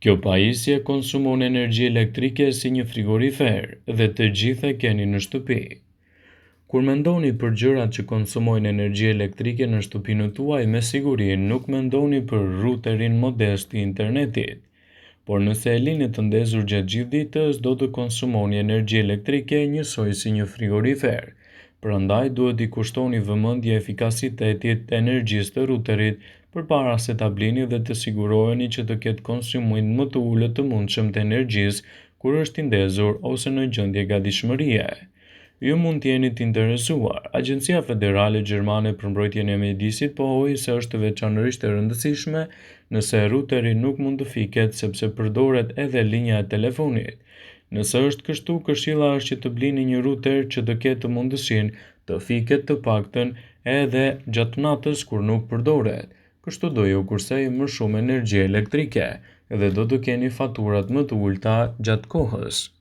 Kjo pajisje konsumon energji elektrike si një frigorifer dhe të gjithë e keni në shtëpi. Kur mendoni për gjërat që konsumojnë energji elektrike në shtëpinë tuaj, me siguri nuk mendoni për ruterin modest të internetit. Por nëse e lini të ndezur gjatë gjithë ditës, do të konsumoni energji elektrike njësoj si një frigorifer. Prandaj duhet i kushtoni vëmendje efikasitetit të energjisë të ruterit përpara se ta blini dhe të siguroheni që të ketë konsumim më të ulët të mundshëm të energjisë kur është i ndezur ose në gjendje gatishmërie. Ju mund të jeni të interesuar. Agjencia Federale Gjermane për Mbrojtjen e Mjedisit pohoi se është veçanërisht e rëndësishme nëse ruteri nuk mund të fiket sepse përdoret edhe linja e telefonit. Nëse është kështu, këshilla është që të blini një ruter që të ketë mundësinë të fiket të paktën edhe gjatë natës kur nuk përdoret. Kështu do ju kursej më shumë energji elektrike dhe do të keni faturat më të ulta gjatë kohës.